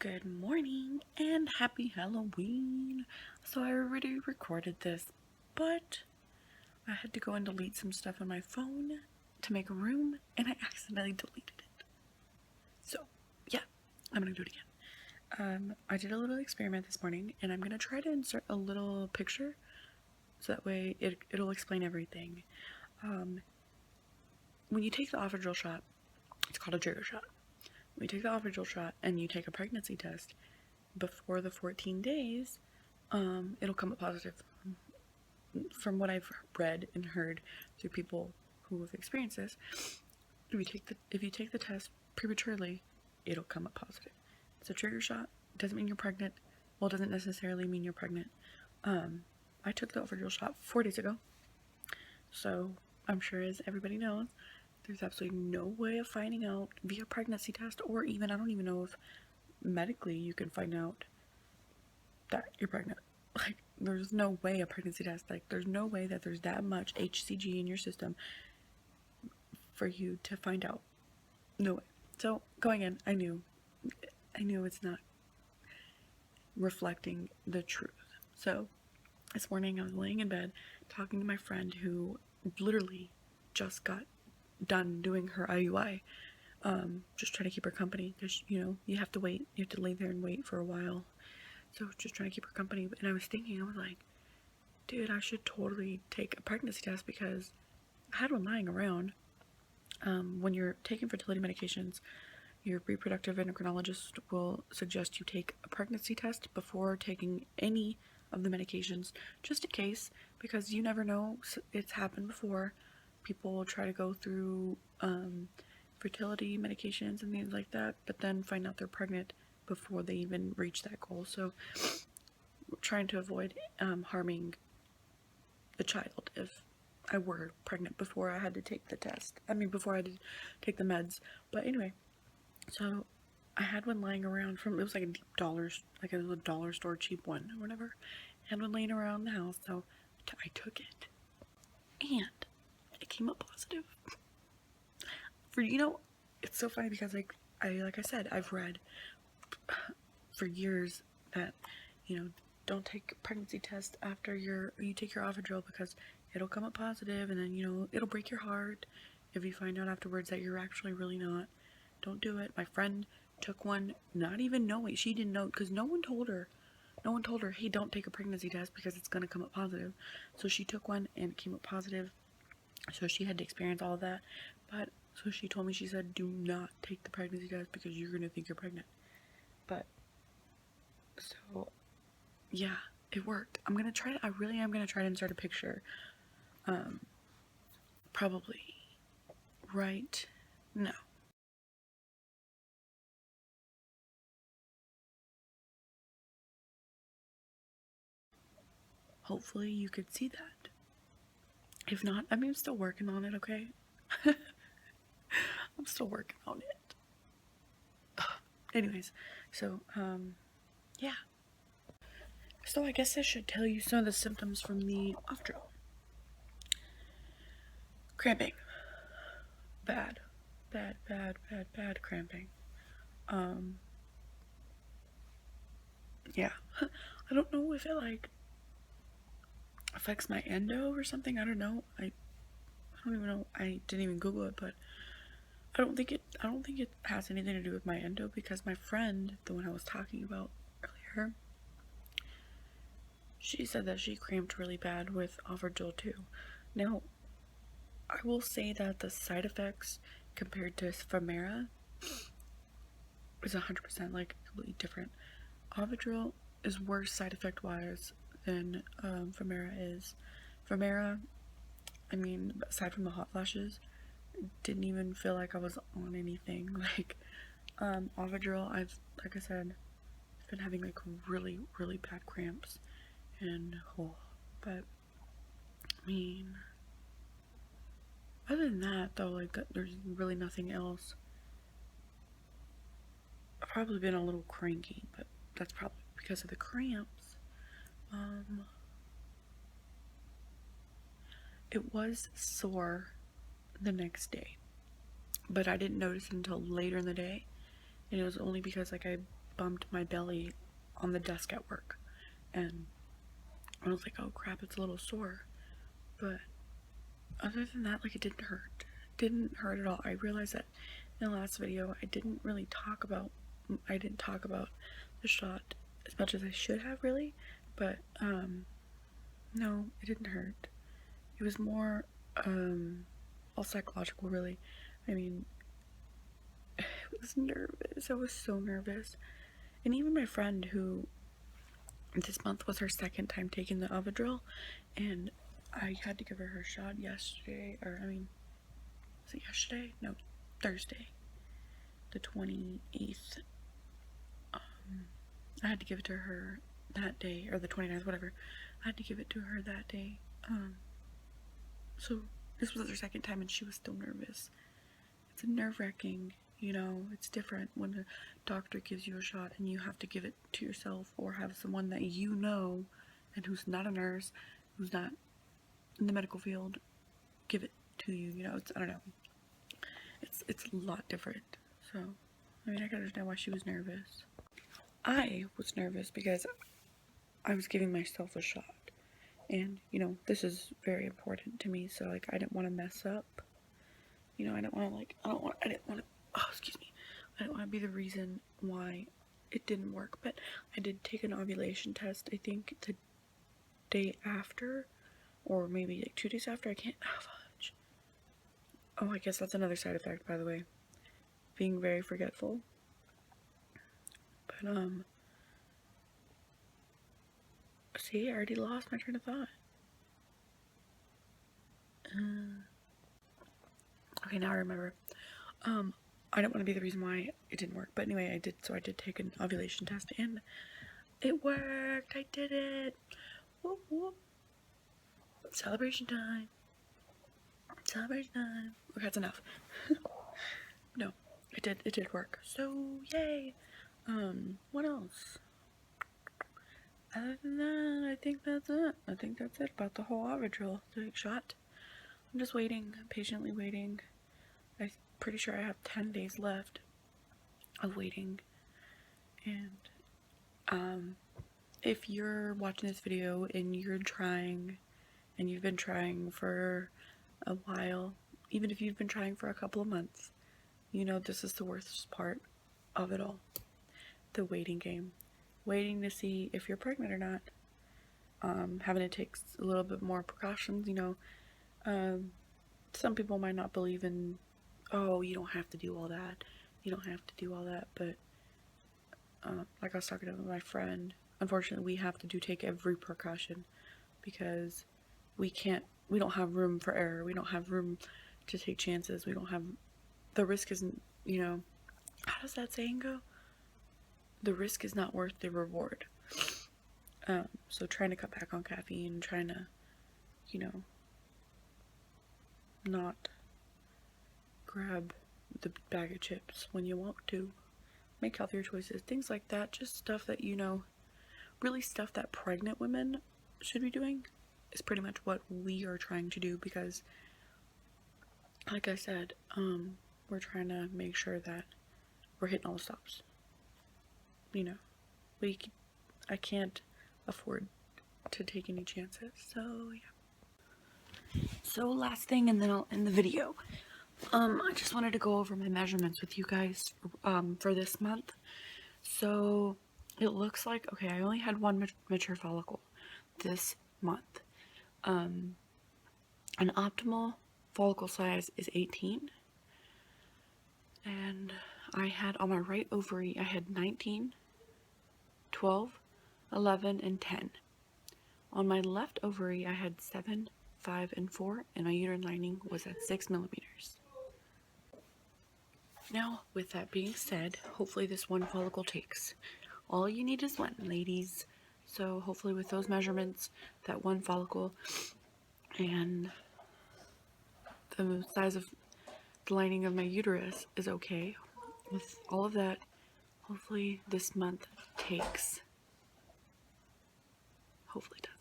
Good morning and happy Halloween. So I already recorded this, but I had to go and delete some stuff on my phone to make room, and I accidentally deleted it. So yeah, I'm gonna do it again. I did a little experiment this morning, and I'm gonna try to insert a little picture so that way it'll explain everything. When you take the Ovidrel shot, it's called a trigger shot. When you take the Ovidrel shot and you take a pregnancy test before the 14 days, it'll come up positive. From what I've read and heard through people who have experienced this, if you take the test prematurely, it'll come up positive. It's a trigger shot. It doesn't mean you're pregnant. Well, it doesn't necessarily mean you're pregnant. I took the Ovidrel shot 4 days ago, so I'm sure, as everybody knows, there's absolutely no way of finding out via pregnancy test, or even, I don't even know if medically you can find out that you're pregnant. Like, there's no way a pregnancy test, there's no way that there's that much HCG in your system for you to find out. No way. So going in, I knew it's not reflecting the truth. So this morning I was laying in bed talking to my friend who literally just got done doing her IUI, just trying to keep her company, because you have to wait, you have to lay there and wait for a while. So just trying to keep her company. And I was thinking, I was like, dude, I should totally take a pregnancy test, because I had one lying around. When you're taking fertility medications, your reproductive endocrinologist will suggest you take a pregnancy test before taking any of the medications, just in case, because you never know. It's happened before. People will try to go through fertility medications and things like that, but then find out they're pregnant before they even reach that goal. So trying to avoid harming the child if I were pregnant before I had to take the test. Before I did take the meds. But anyway, so I had one lying around it was like a dollar store cheap one or whatever. I had one laying around the house, so I took it, and it came up positive. It's so funny because like I said, I've read for years that don't take a pregnancy test after you take your Ovidrel, because it'll come up positive, and then it'll break your heart if you find out afterwards that you're actually really not. Don't do it. My friend took one, not even knowing. She didn't know, because no one told her, hey, don't take a pregnancy test because it's going to come up positive. So she took one and it came up positive, so she had to experience all of that. But so she told me, she said, do not take the pregnancy test because you're going to think you're pregnant. But so yeah, it worked. I really am going to try to insert a picture. Probably right now. Hopefully you could see that. If not, I'm still working on it, okay? I'm still working on it. Anyways, so, yeah. So I guess I should tell you some of the symptoms from the Ovidrel. Cramping. Bad cramping. Yeah. I don't know if it affects my endo or something. I don't know. I don't even know. I didn't even Google it, but I don't think it has anything to do with my endo, because my friend, the one I was talking about earlier, she said that she cramped really bad with Ovidrel too. Now, I will say that the side effects compared to Femera is 100% completely different. Ovidrel is worse side effect wise than Femera is. Femera, aside from the hot flashes, didn't even feel like I was on anything. Ovidrel, like I said, I've been having really, really bad cramps, and but other than that though, there's really nothing else. I've probably been a little cranky, but that's probably because of the cramps. It was sore the next day, but I didn't notice it until later in the day, and it was only because I bumped my belly on the desk at work, and I was like, oh crap, it's a little sore. But other than that, like, it didn't hurt. Didn't hurt at all. I realized that in the last video I didn't talk about the shot as much as I should have, really. But no, it didn't hurt. It was more all psychological, really. I mean, I was nervous. I was so nervous. And even my friend, who this month was her second time taking the Ovidrel, and I had to give her shot yesterday, or I mean, was it yesterday? No, Thursday, the 28th. I had to give it to her that day, or the 29th, whatever. I had to give it to her that day. So this was her second time, and she was still nervous. It's nerve-wracking, you know. It's different when a doctor gives you a shot and you have to give it to yourself, or have someone that you know and who's not a nurse, who's not in the medical field, give it to you. You know, it's, I don't know. It's a lot different. So, I mean, I can understand why she was nervous. I was nervous because I was giving myself a shot, and you know, this is very important to me. So like, I didn't want to mess up. You know, I didn't want to, oh, excuse me. I didn't want to be the reason why it didn't work. But I did take an ovulation test, I think the day after, or maybe like 2 days after. I can't, oh, fudge. Oh, I guess that's another side effect, by the way. Being very forgetful. But, see, I already lost my train of thought. Okay, now I remember. I don't want to be the reason why it didn't work, but anyway, I did take an ovulation test, and it worked. I did it. Whoop, whoop. Celebration time. Celebration time. Okay, that's enough. No, it did work. So, yay. What else? Other than that, I think that's it. I think that's it about the whole Ovidrel shot. I'm just waiting, patiently waiting. I'm pretty sure I have 10 days left of waiting. And if you're watching this video and you're trying, and you've been trying for a while, even if you've been trying for a couple of months, you know this is the worst part of it all. The waiting game. Waiting to see if you're pregnant or not. Having to take a little bit more precautions, you know. Some people might not believe in, oh, you don't have to do all that. You don't have to do all that, but like I was talking to my friend, unfortunately we have to take every precaution, because we don't have room for error. We don't have room to take chances. We don't have, the risk isn't, you know, how does that saying go? The risk is not worth the reward. So trying to cut back on caffeine, trying to, you know, not grab the bag of chips when you want to, make healthier choices, things like that. Just stuff that, you know, really stuff that pregnant women should be doing is pretty much what we are trying to do, because like I said, we're trying to make sure that we're hitting all the stops. You know, I can't afford to take any chances, so yeah. So last thing, and then I'll end the video. I just wanted to go over my measurements with you guys for this month. So it looks like, okay, I only had one mature follicle this month. An optimal follicle size is 18, and I had on my right ovary, I had 19, 12, 11, and 10. On my left ovary, I had 7, 5, and 4, and my uterine lining was at 6 millimeters. Now, with that being said, hopefully this one follicle takes. All you need is one, ladies. So hopefully with those measurements, that one follicle and the size of the lining of my uterus is okay. With all of that, hopefully this month takes. Hopefully it does.